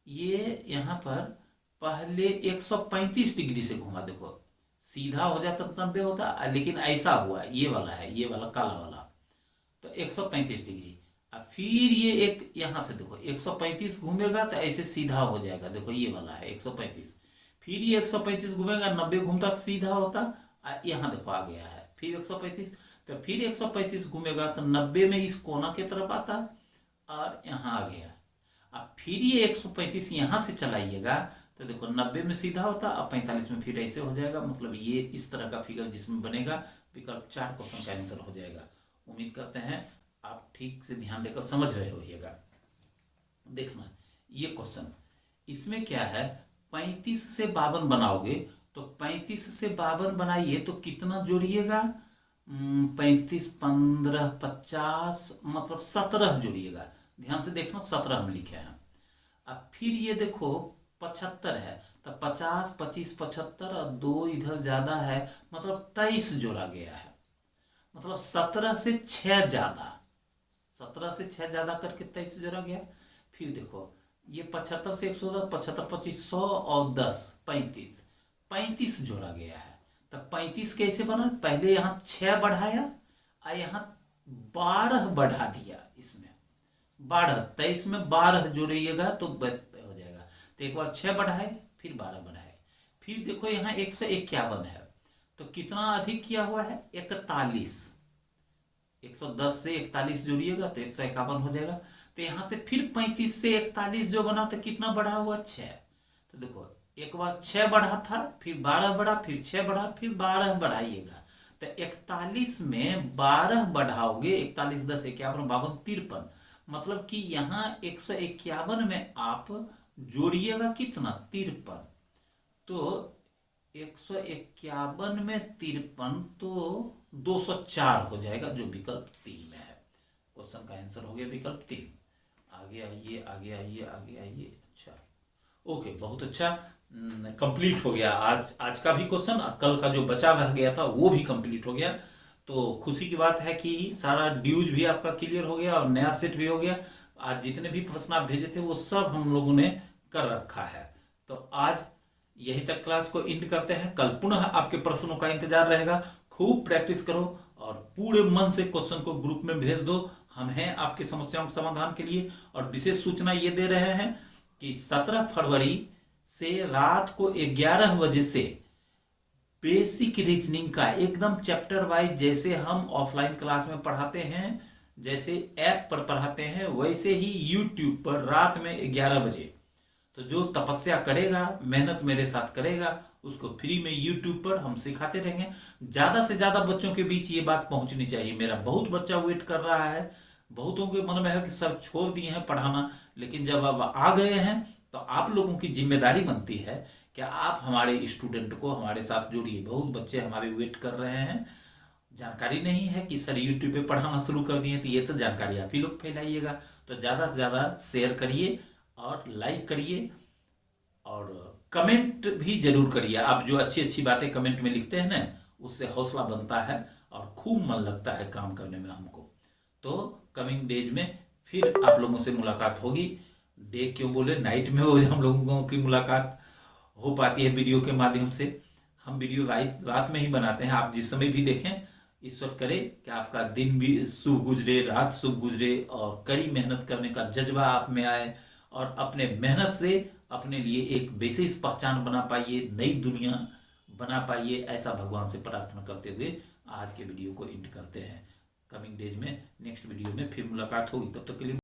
ये यहाँ पर पहले 135 डिग्री से घुमा, देखो सीधा हो जाता तो 90 होता, लेकिन ऐसा हुआ, ये वाला है, ये वाला काला वाला, तो 135 डिग्री। अब फिर ये एक यहाँ से देखो 135 घूमेगा तो ऐसे सीधा हो जाएगा, देखो ये वाला है 135, फिर ये 135 घूमेगा, 90 घूमता तो सीधा होता, यहाँ देखो आ गया है, फिर 135, तो फिर 135 घूमेगा तो 90 में इस कोना की तरफ आता और यहाँ आ गया। अब फिर ये 135 यहाँ से चलाइएगा तो देखो 90 में सीधा होता और 45 में फिर ऐसे हो जाएगा, मतलब ये इस तरह का फिगर जिसमें बनेगा विकल्प 4 क्वेश्चन का आंसर हो जाएगा। उम्मीद करते हैं आप ठीक से ध्यान देकर समझ रहे होइएगा। देखना ये क्वेश्चन, इसमें क्या है, 35 से 52 बनाओगे तो 35 से 52 बनाइए तो कितना जोड़िएगा, 35 15 50, मतलब 17 जोड़िएगा, ध्यान से देखना 17 हम लिखे हैं। अब फिर ये देखो 75 है तो 50 25 75 और 2 इधर ज्यादा है, मतलब 23 जोड़ा गया है, मतलब 17 से 6 ज्यादा, 17 से 6 ज्यादा करके 23 जोड़ा गया। फिर देखो ये 75 से 110, 75 25 100 और 10 35 जोड़ा गया है, तब 35 कैसे बना, पहले यहाँ 6 बढ़ाया और यहाँ 12 बढ़ा दिया, इसमें 12, 23 में 12 जोड़िएगा तो हो जाएगा। तो एक बार 6 बढ़ाए फिर 12 बढ़ाए, फिर देखो यहाँ 151 है, तो कितना अधिक किया हुआ है, 41। 110 से 41 जोड़िएगा तो 151 हो जाएगा। तो यहाँ से फिर 35 से 41 जो बना तो कितना बढ़ा हुआ, 6। तो देखो एक बार 6 बढ़ा था, फिर 12 बढ़ा, फिर 6 बढ़ा, फिर 12 बढ़ाइएगा। तो 41 में 12 बढ़ाओगे, 41 10 51 52 53, मतलब कि यहाँ 151 में आप जोड़िएगा कितना, 53। तो 151 में 53 तो 204 हो जाएगा, जो विकल्प 3 में है। क्वेश्चन का आंसर हो गया विकल्प 3। आगे आइए, आगे आइए, आगे आइए। अच्छा, ओके, बहुत अच्छा, कंप्लीट हो गया आज का भी क्वेश्चन। कल का जो बचा रह गया था वो भी कंप्लीट हो गया। तो खुशी की बात है कि सारा ड्यूज भी आपका क्लियर हो गया और नया सेट भी हो गया। आज जितने भी प्रश्न आप भेजे थे वो सब हम लोगों ने कर रखा है। तो आज यहीं तक क्लास को एंड करते हैं। कल पुनः आपके प्रश्नों का इंतजार रहेगा। खूब प्रैक्टिस करो और पूरे मन से क्वेश्चन को ग्रुप में भेज दो। हम हैं आपकी समस्याओं के समाधान के लिए। और विशेष सूचना ये दे रहे हैं कि 17 फरवरी से रात को 11 बजे से बेसिक रीजनिंग का एकदम चैप्टर वाइज, जैसे हम ऑफलाइन क्लास में पढ़ाते हैं, जैसे ऐप पर पढ़ाते हैं, वैसे ही यूट्यूब पर रात में 11 बजे। तो जो तपस्या करेगा, मेहनत मेरे साथ करेगा, उसको फ्री में यूट्यूब पर हम सिखाते रहेंगे। ज़्यादा से ज़्यादा बच्चों के बीच ये बात पहुंचनी चाहिए। मेरा बहुत बच्चा वेट कर रहा है, बहुतों के मन में है कि सर छोड़ दिए हैं पढ़ाना, लेकिन जब अब आ गए हैं तो आप लोगों की जिम्मेदारी बनती है कि आप हमारे स्टूडेंट को हमारे साथ जोड़िए। बहुत बच्चे हमारे वेट कर रहे हैं, जानकारी नहीं है कि सर यूट्यूब पे पढ़ाना शुरू कर दिए, तो ये तो जानकारी आप ही लोग फैलाइएगा। तो ज़्यादा से ज़्यादा शेयर करिए और लाइक करिए और कमेंट भी जरूर करिए। आप जो अच्छी अच्छी बातें कमेंट में लिखते हैं ना, उससे हौसला बनता है और खूब मन लगता है काम करने में हमको। तो कमिंग डेज में फिर आप लोगों से मुलाकात होगी। डे क्यों बोले, नाइट में हो हम लोगों की मुलाकात हो पाती है वीडियो के माध्यम से। हम वीडियो रात में ही बनाते हैं, आप जिस समय भी देखें। ईश्वर करे कि आपका दिन भी शुभ गुजरे, रात शुभ गुजरे और कड़ी मेहनत करने का जज्बा आप में आए और अपने मेहनत से अपने लिए एक विशेष पहचान बना पाइए, नई दुनिया बना पाइए। ऐसा भगवान से प्रार्थना करते हुए आज के वीडियो को एंड करते हैं। कमिंग डेज में नेक्स्ट वीडियो में फिर मुलाकात होगी, तब तक के लिए